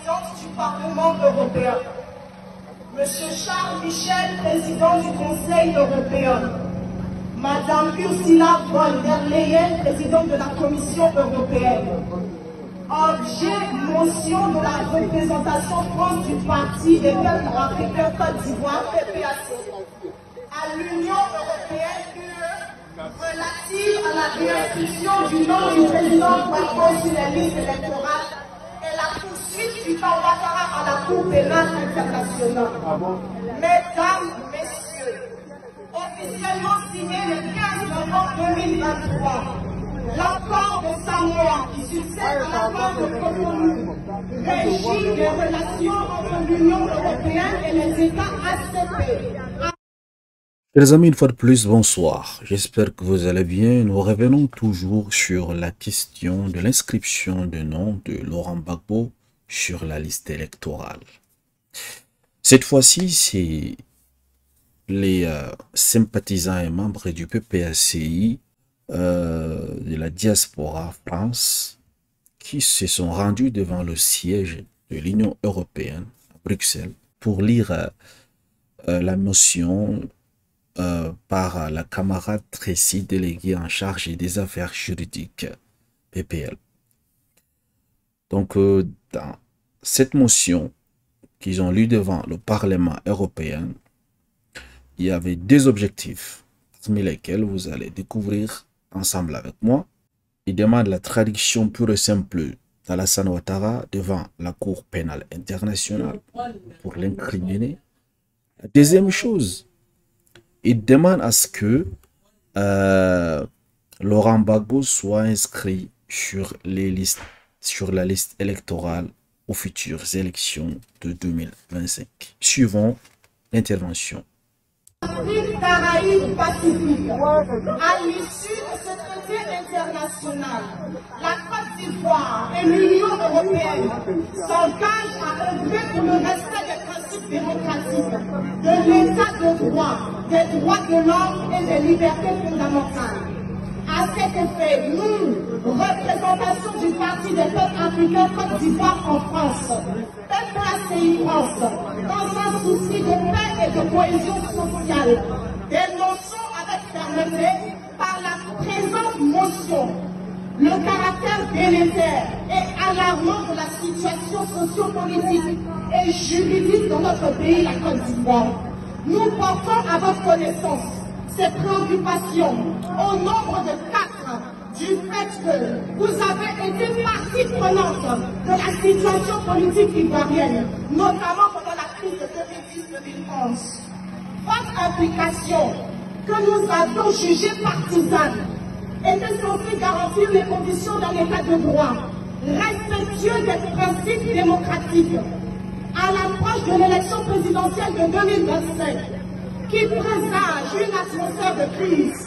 présidente du Parlement européen, Monsieur Charles Michel, président du Conseil européen, Madame Ursula von der Leyen, présidente de la Commission européenne. Objet, motion de la représentation France du Parti des peuples africains Côte d'Ivoire, PPAC, à l'Union européenne UE, relative à la réinscription du nom du président Gbagbo sur les listes électorales et la poursuite du temps Ouattara à la Cour pénale internationale. Mesdames, Messieurs, officiellement signé le 15 novembre 2023, l'accord de Samoa qui succède à l'accord de Cotonou régit les relations entre l'Union européenne et les États ACP. Les amis, une fois de plus, bonsoir. J'espère que vous allez bien. Nous revenons toujours sur la question de l'inscription du nom de Laurent Gbagbo sur la liste électorale. Cette fois-ci, c'est les sympathisants et membres du PPACI de la diaspora France qui se sont rendus devant le siège de l'Union européenne à Bruxelles pour lire la motion par la camarade Tracy, déléguée en charge des affaires juridiques PPL. Donc, dans cette motion qu'ils ont lue devant le Parlement européen, il y avait deux objectifs, parmi lesquels vous allez découvrir ensemble avec moi. Ils demandent la traduction pure et simple d'Alassane Ouattara devant la Cour pénale internationale pour l'incriminer. La deuxième chose, il demande à ce que Laurent Gbagbo soit inscrit sur la liste électorale aux futures élections de 2025. Suivons l'intervention. Caraïbes Pacifique. À l'issue de ce traité international, la Côte d'Ivoire et l'Union européenne s'engagent à œuvrer pour le respect des principes démocratiques, de l'état de droit, des droits de l'homme et des libertés fondamentales. À cet effet, nous, représentation du Parti des peuples africains Côte d'Ivoire en France, PPACI France, dans un souci de paix et de cohésion sociale, dénonçons avec fermeté par la présente motion le caractère délétère et alarmant de la situation socio-politique et juridique dans notre pays, la Côte d'Ivoire. Nous portons à votre connaissance ces préoccupations au nombre de 4 du fait que vous avez été partie prenante de la situation politique ivoirienne, notamment pendant la crise de 2010-2011. Votre implication, que nous avions jugée partisane, était censée garantir les conditions d'un état de droit, respectueux des principes démocratiques, à l'approche de l'élection présidentielle de 2025, qui présage une atmosphère de crise,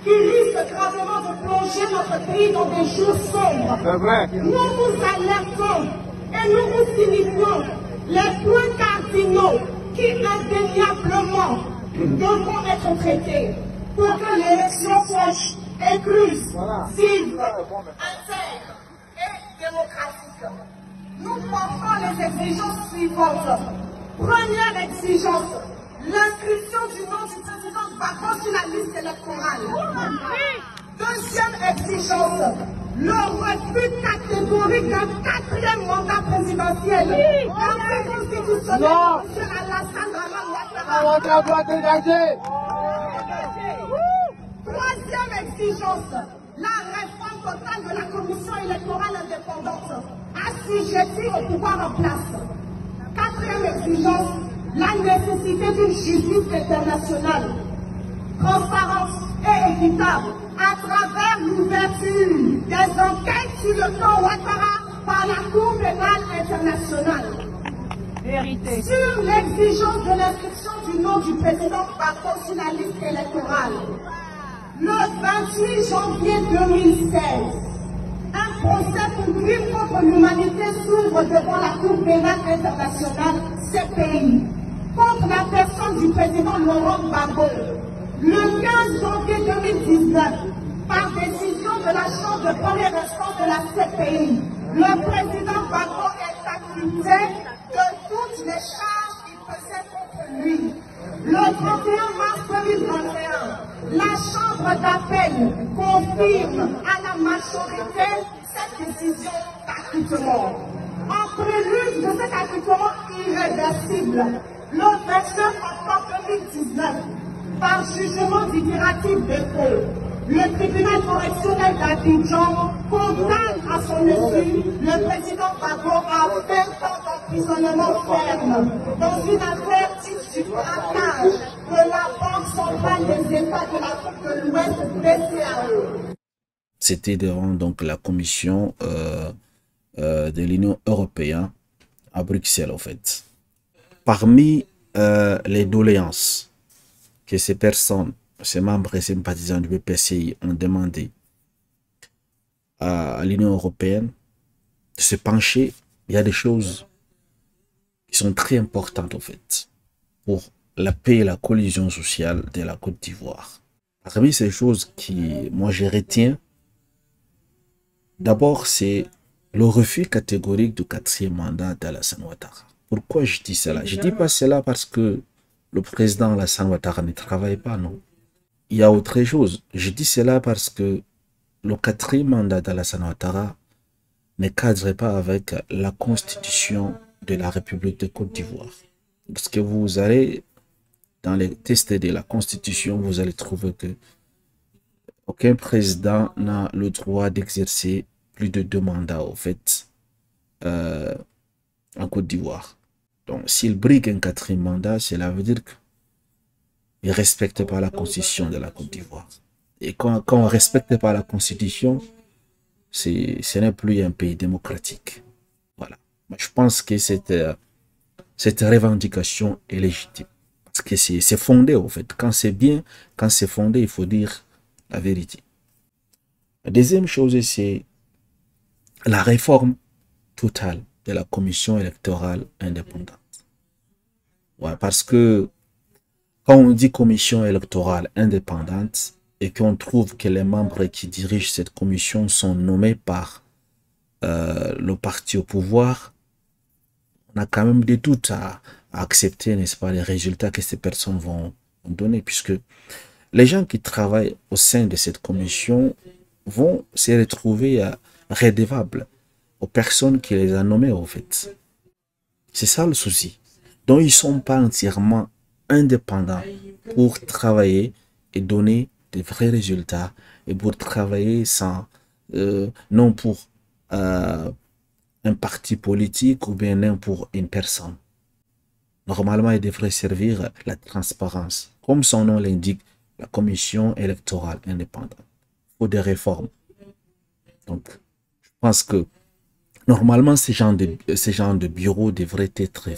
qui risque gravement de plonger notre pays dans des jours sombres. Nous vous alertons et nous vous signifions les points cardinaux qui indéniablement devront être traités pour que l'élection soit incluse, libre, intègre et démocratique. Nous portons les exigences suivantes. Première exigence, l'inscription du nom du président Gbagbo sur la liste électorale. Deuxième exigence, le refus catégorique d'un 4e mandat présidentiel. Constitutionnel, M. Alassane Ouattara. Troisième exigence, la réforme totale de la commission électorale indépendante, assujettie au pouvoir en place. Quatrième exigence, la nécessité d'une justice internationale, transparente et équitable, à travers l'ouverture des enquêtes sur le camp Ouattara par la Cour pénale internationale. Vérité. Sur l'exigence de l'inscription du nom du président Gbagbo sur la liste électorale, le 28 janvier 2016, un procès pour crime contre l'humanité s'ouvre devant la Cour pénale internationale, CPI, contre la personne du président Laurent Gbagbo. Le 15 janvier 2019, par décision de la Chambre de première instance de la CPI, le président Gbagbo est accusé acquitté de toutes les charges qui pesaient contre lui. Le 31 mars 2021, la Chambre d'appel confirme à la majorité cette décision d'acquittement. En prélude de cet acquittement irréversible, le 29 octobre 2019, par jugement d'impératif dépôt, le tribunal correctionnel d'Abidjan condamne à son insu le président Gbagbo à 20 ans d'emprisonnement ferme dans une affaire dite du braquage de la Banque centrale des États de l'Afrique de l'Ouest, BCAE. C'était devant donc la commission de l'Union européenne à Bruxelles, en fait. Parmi les doléances que ces personnes, ces membres et sympathisants du BPCI ont demandé à l'Union européenne de se pencher, il y a des choses qui sont très importantes, en fait, pour la paix et la cohésion sociale de la Côte d'Ivoire. Parmi ces choses qui, moi, je retiens, d'abord, c'est le refus catégorique du 4e mandat d'Alassane Ouattara. Pourquoi je dis cela? Je ne dis pas cela parce que le président Alassane Ouattara ne travaille pas, non. Il y a autre chose. Je dis cela parce que le 4e mandat d'Alassane Ouattara ne cadre pas avec la constitution de la République de Côte d'Ivoire. Parce que vous allez, dans les tests de la constitution, vous allez trouver que aucun président n'a le droit d'exercer plus de 2 mandats, au fait, en Côte d'Ivoire. Donc, s'il brigue un 4e mandat, cela veut dire qu'il ne respecte pas la constitution de la Côte d'Ivoire. Et quand on ne respecte pas la constitution, ce n'est plus un pays démocratique. Voilà. Je pense que cette revendication est légitime. Parce que c'est fondé, en fait. Quand c'est bien, quand c'est fondé, il faut dire la vérité. La deuxième chose, c'est la réforme totale de la commission électorale indépendante. Ouais, parce que quand on dit commission électorale indépendante et qu'on trouve que les membres qui dirigent cette commission sont nommés par le parti au pouvoir, on a quand même des doutes à accepter, n'est-ce pas, les résultats que ces personnes vont donner, puisque les gens qui travaillent au sein de cette commission vont se retrouver redevables aux personnes qui les ont nommés, en fait. C'est ça le souci. Donc, ils ne sont pas entièrement indépendants pour travailler et donner des vrais résultats et pour travailler sans, non pour un parti politique ou bien non pour une personne. Normalement, ils devraient servir la transparence. Comme son nom l'indique, la commission électorale indépendante. Il faut des réformes. Donc, je pense que normalement, ces genres de bureaux devraient être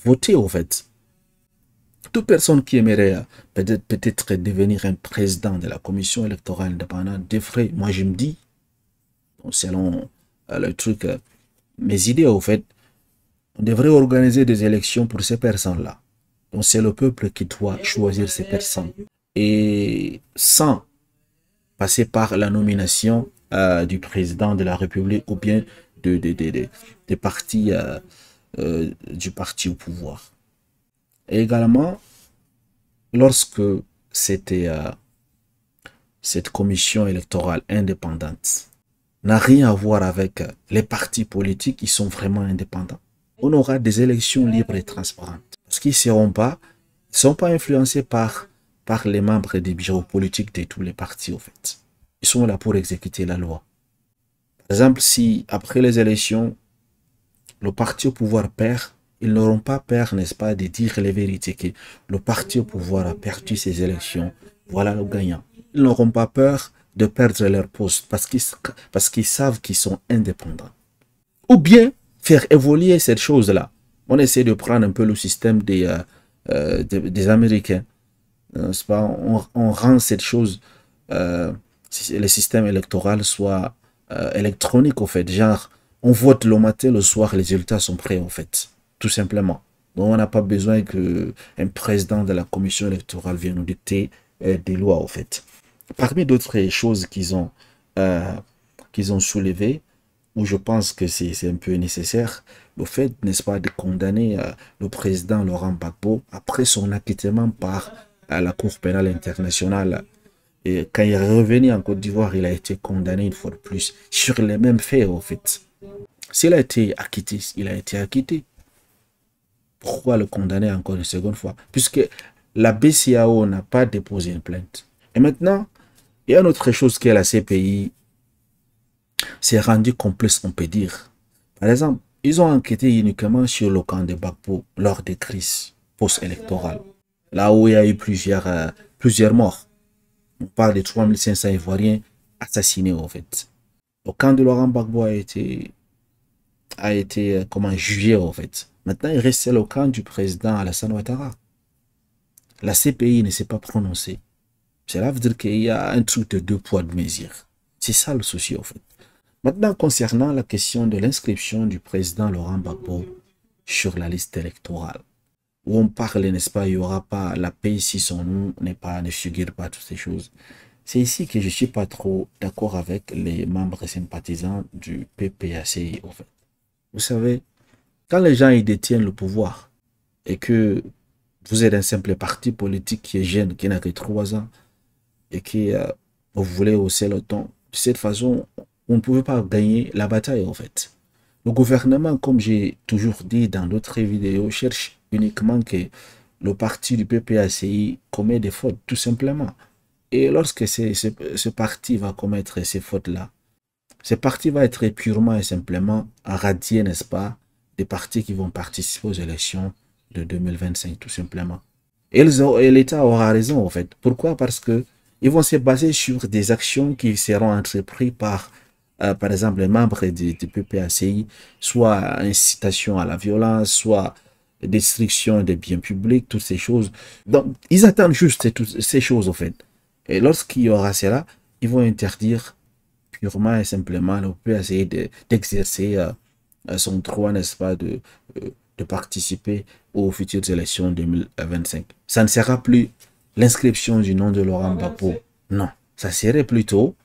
votés, en fait. Toute personne qui aimerait peut-être devenir un président de la commission électorale indépendante devrait, moi je me dis, selon le truc, mes idées, en fait, on devrait organiser des élections pour ces personnes-là. Donc c'est le peuple qui doit choisir ces personnes. Et sans passer par la nomination du président de la République ou bien des partis du parti au pouvoir. Et également, lorsque c'était cette commission électorale indépendante n'a rien à voir avec les partis politiques qui sont vraiment indépendants, on aura des élections libres et transparentes. Parce qu'ils ne sont pas influencés par les membres des bureaux politiques de tous les partis, en fait. Ils sont là pour exécuter la loi. Par exemple, si après les élections, le parti au pouvoir perd, ils n'auront pas peur, n'est-ce pas, de dire les vérités, que le parti au pouvoir a perdu ces élections, voilà le gagnant. Ils n'auront pas peur de perdre leur poste parce qu'ils savent qu'ils sont indépendants. Ou bien faire évoluer cette chose-là. On essaie de prendre un peu le système des Américains. N'est-ce pas? On rend cette chose, le système électoral soit électronique, au fait. Genre, on vote le matin, le soir, les résultats sont prêts, en fait. Tout simplement. Donc, on n'a pas besoin qu'un président de la commission électorale vienne nous dicter des lois, en fait. Parmi d'autres choses qu'ils ont soulevées, où je pense que c'est un peu nécessaire, le fait, n'est-ce pas, de condamner le président Laurent Gbagbo après son acquittement par la Cour pénale internationale. Et quand il est revenu en Côte d'Ivoire, il a été condamné une fois de plus sur les mêmes faits, en fait. S'il a été acquitté, il a été acquitté. Pourquoi le condamner encore une seconde fois? Puisque la BCEAO n'a pas déposé une plainte. Et maintenant, il y a une autre chose que la CPI s'est rendue complice, on peut dire. Par exemple, ils ont enquêté uniquement sur le camp de Gbagbo lors des crises post-électorales. Là où il y a eu plusieurs morts. On parle de 3500 Ivoiriens assassinés, en fait. Le camp de Laurent Gbagbo a été jugé, en fait. Maintenant, il reste le camp du président Alassane Ouattara. La CPI ne s'est pas prononcée. Cela veut dire qu'il y a un truc de deux poids, deux mesures. C'est ça le souci, en fait. Maintenant, concernant la question de l'inscription du président Laurent Gbagbo sur la liste électorale, où on parle, n'est-ce pas, il n'y aura pas la paix si son nom ne figure pas, toutes ces choses. C'est ici que je ne suis pas trop d'accord avec les membres sympathisants du PPACI, en fait. Vous savez, quand les gens ils détiennent le pouvoir et que vous êtes un simple parti politique qui est jeune, qui n'a que 3 ans, et qui vous voulez hausser le ton, de cette façon, on ne pouvait pas gagner la bataille, en fait. Le gouvernement, comme j'ai toujours dit dans d'autres vidéos, cherche uniquement que le parti du PPACI commet des fautes, tout simplement. Et lorsque ce parti va commettre ces fautes-là, ce parti va être purement et simplement radié, n'est-ce pas, des partis qui vont participer aux élections de 2025, tout simplement. Et l'État aura raison, en fait. Pourquoi? Parce que ils vont se baser sur des actions qui seront entreprises par exemple, les membres du PPACI, soit incitation à la violence, soit destruction des biens publics, toutes ces choses. Donc, ils attendent juste toutes ces choses, en fait. Et lorsqu'il y aura cela, ils vont interdire purement et simplement, on peut essayer d'exercer son droit, n'est-ce pas, de participer aux futures élections 2025. Ça ne sera plus l'inscription du nom de Laurent Gbagbo. Non, ça serait plutôt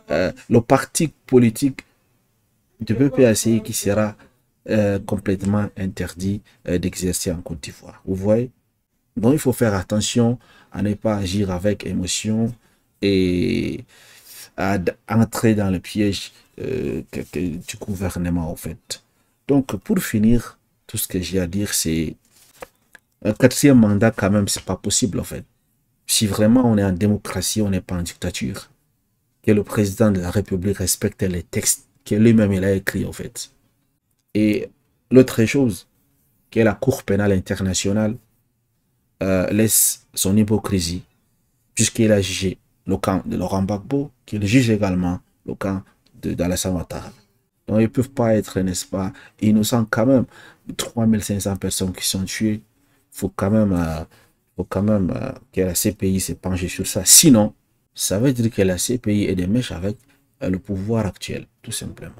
le parti politique du PPACI qui sera complètement interdit d'exercer en Côte d'Ivoire. Vous voyez? Donc, il faut faire attention à ne pas agir avec émotion et à entrer dans le piège du gouvernement, en fait. Donc, pour finir, tout ce que j'ai à dire, c'est un 4e mandat, quand même, c'est pas possible, en fait. Si vraiment on est en démocratie, on n'est pas en dictature, que le président de la République respecte les textes que lui-même il a écrits, en fait. Et l'autre chose, que la Cour pénale internationale laisse son hypocrisie, puisqu'il a jugé le camp de Laurent Gbagbo, qu'il juge également le camp d'Alassane Ouattara. Donc ils ne peuvent pas être, n'est-ce pas, innocents quand même. 3500 personnes qui sont tuées, il faut quand même, que la CPI se penche sur ça. Sinon, ça veut dire que la CPI est des mèches avec le pouvoir actuel, tout simplement.